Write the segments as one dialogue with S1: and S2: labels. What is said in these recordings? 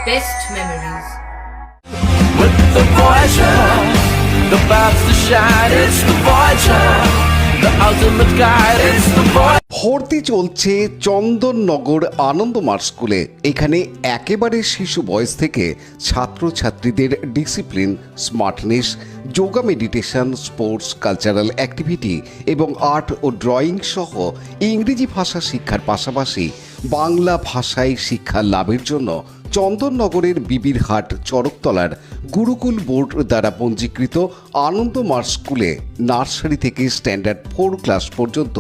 S1: best memories.
S2: With the Voyager, the path to shine, it's the Voyager, the ultimate guide, it's the Voyager.
S3: ভর্তি চলছে চন্দননগর আনন্দমার্গ স্কুলে। এখানে একেবারে শিশু বয়স থেকে ছাত্রছাত্রীদের discipline, smartness, yoga, meditation, sports, cultural activity এবং আর্ট ও ড্রয়িং সহ ইংরেজি ভাষা শিক্ষার পাশাপাশি বাংলা ভাষায় শিক্ষা লাভের জন্য চন্দননগরের বিবিরহাট চড়কতলার গুরুকুল বোর্ড দ্বারা পঞ্জীকৃত আনন্দমার্গ স্কুলে নার্সারি থেকে স্ট্যান্ডার্ড 4 ক্লাস পর্যন্ত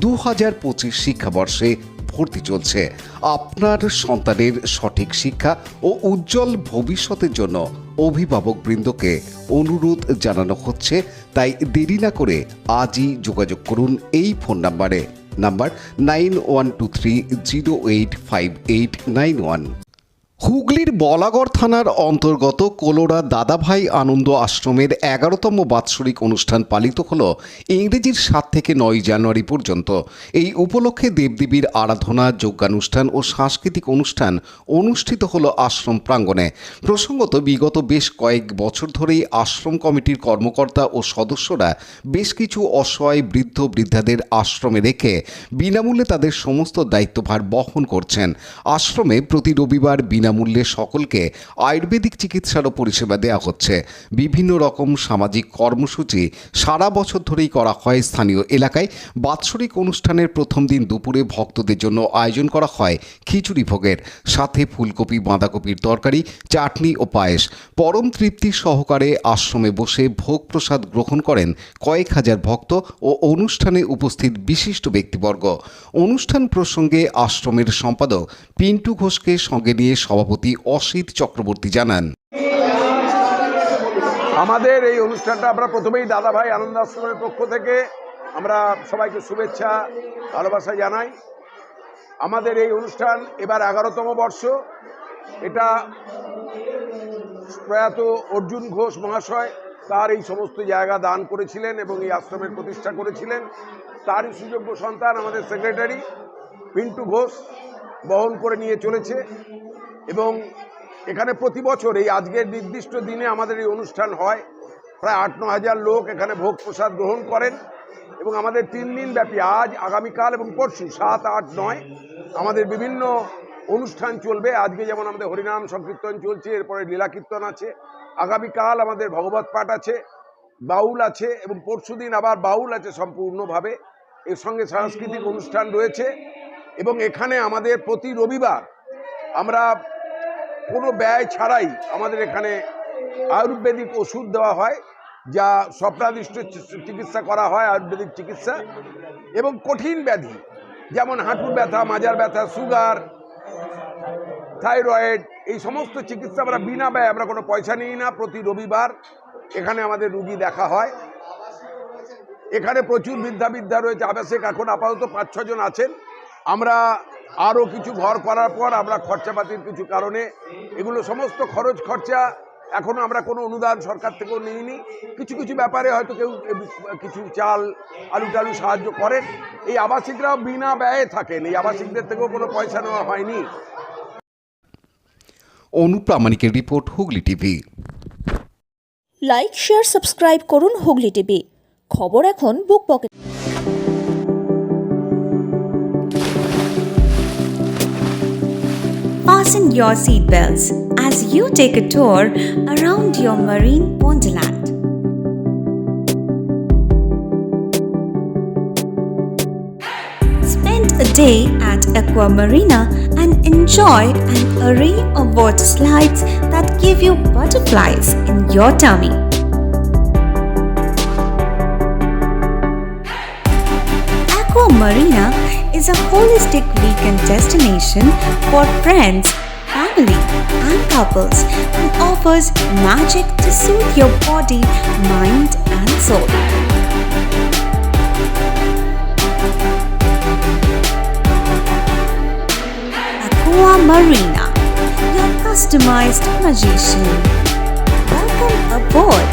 S3: 2025 শিক্ষাবর্ষে ভর্তি চলছে। আপনার সন্তানের সঠিক শিক্ষা ও উজ্জ্বল ভবিষ্যতের জন্য অভিভাবকবৃন্দকে অনুরোধ জানানো হচ্ছে, তাই দেরি না করে আজই যোগাযোগ করুন এই ফোন নাম্বার 9123085891। হুগলির বলাগড় থানার অন্তর্গত কোলোরা দাদাভাই আনন্দ আশ্রমের 11তম বাৎসরিক অনুষ্ঠান পালিত হল ইংরেজির 7 থেকে 9 জানুয়ারি পর্যন্ত। এই উপলক্ষে দেবদেবীর আরাধনা, যজ্ঞানুষ্ঠান ও সাংস্কৃতিক অনুষ্ঠান অনুষ্ঠিত হল আশ্রম প্রাঙ্গণে। প্রসঙ্গত, বিগত বেশ কয়েক বছর ধরেই আশ্রম কমিটির কর্মকর্তা ও সদস্যরা বেশ কিছু অসহায় বৃদ্ধ বৃদ্ধাদের আশ্রমে রেখে বিনামূল্যে তাদের সমস্ত দায়িত্বভার বহন করছেন। আশ্রমে প্রতি রবিবার বিনামূল্যে সকলকে আয়ুর্বেদিক চিকিৎসারও পরিষেবা দেওয়া হচ্ছে। বিভিন্ন রকম সামাজিক কর্মসূচি সারা বছর ধরেই করা হয়। স্থানীয় এলাকায় বাৎসরিক অনুষ্ঠানের প্রথম দিন দুপুরে ভক্তদের জন্য আয়োজন করা হয় খিচুড়ি ভোগের, সাথে ফুলকপি বাঁধাকপির তরকারি, চাটনি ও পায়েস। পরম তৃপ্তি সহকারে আশ্রমে বসে ভোগ প্রসাদ গ্রহণ করেন কয়েক হাজার ভক্ত ও অনুষ্ঠানে উপস্থিত বিশিষ্ট ব্যক্তিবর্গ। অনুষ্ঠান প্রসঙ্গে আশ্রমের সম্পাদক পিন্টু ঘোষকে সঙ্গে নিয়ে সভাপতি অসিত চক্রবর্তী জানান,
S4: আমাদের এই অনুষ্ঠানটা আমরা প্রথমেই দাদাভাই আনন্দ আশ্রমের পক্ষ থেকে আমরা সবাইকে শুভেচ্ছা ভালোবাসা জানাই। আমাদের এই অনুষ্ঠান এবার 11তম বর্ষ। এটা প্রয়াত অর্জুন ঘোষ মহাশয় তার এই সমস্ত জায়গা দান করেছিলেন এবং এই আশ্রমের প্রতিষ্ঠা করেছিলেন। তারই সুযোগ্য সন্তান আমাদের সেক্রেটারি পিন্টু ঘোষ বহন করে নিয়ে চলেছে এবং এখানে প্রতি বছর এই আজকের নির্দিষ্ট দিনে আমাদের এই অনুষ্ঠান হয়। প্রায় 8-9 হাজার লোক এখানে ভোগ প্রসাদ গ্রহণ করেন এবং আমাদের 3 দিন ব্যাপী আজ, আগামীকাল এবং পরশু 7, 8, 9 আমাদের বিভিন্ন অনুষ্ঠান চলবে। আজকে যেমন আমাদের হরিনাম সংকীর্তন চলছে, এরপরে লীলা কীর্তন আছে, আগামীকাল আমাদের ভগবত পাঠ আছে, বাউল আছে এবং পরশু দিন আবার বাউল আছে সম্পূর্ণভাবে। এর সঙ্গে সাংস্কৃতিক অনুষ্ঠান রয়েছে এবং এখানে আমাদের প্রতি রবিবার আমরা কোনো ব্যয় ছাড়াই আমাদের এখানে আয়ুর্বেদিক ওষুধ দেওয়া হয়, যা স্বপ্নাদিষ্ট চিকিৎসা করা হয়, আয়ুর্বেদিক চিকিৎসা। এবং কঠিন ব্যাধি যেমন হাঁটুর ব্যথা, মাজার ব্যথা, সুগার, থাইরয়েড, এই সমস্ত চিকিৎসা আমরা বিনা ব্যয়, আমরা কোনো পয়সা নিই না। প্রতি রবিবার এখানে আমাদের রুগী দেখা হয়। এখানে প্রচুর বৃদ্ধা রয়েছে আবাসিক, এখন আপাতত 5-6 জন আছেন। আমরা আরও কিছু ঘর করার পর আমরা খরচাপাতির কিছু কারণে এগুলো সমস্ত খরচ খরচা এখনও আমরা কোনো অনুদান সরকার থেকেও নিইনি। কিছু কিছু ব্যাপারে হয়তো কেউ কিছু চাল, আলু টালু সাহায্য করেন। এই আবাসিকরাও বিনা ব্যয়ে থাকেন, এই আবাসিকদের থেকেও কোনো পয়সা নেওয়া হয়নি।
S3: অনুপ্রামাণিকের report, Hooghly TV.
S5: Like, share, subscribe করুন হুগলি টিভি। খবর এখন বুক pocket.
S6: Fasten your seatbelts as you take a tour around your marine wonderland. Spend a day at Aqua Marina and enjoy an array of water slides that give you butterflies in your tummy. Aqua Marina is a holistic weekend destination for friends, family, and couples and offers magic to soothe your body, mind, and soul. Aqua Marina, your customized magician. Welcome aboard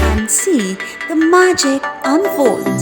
S6: and see the magic unfold.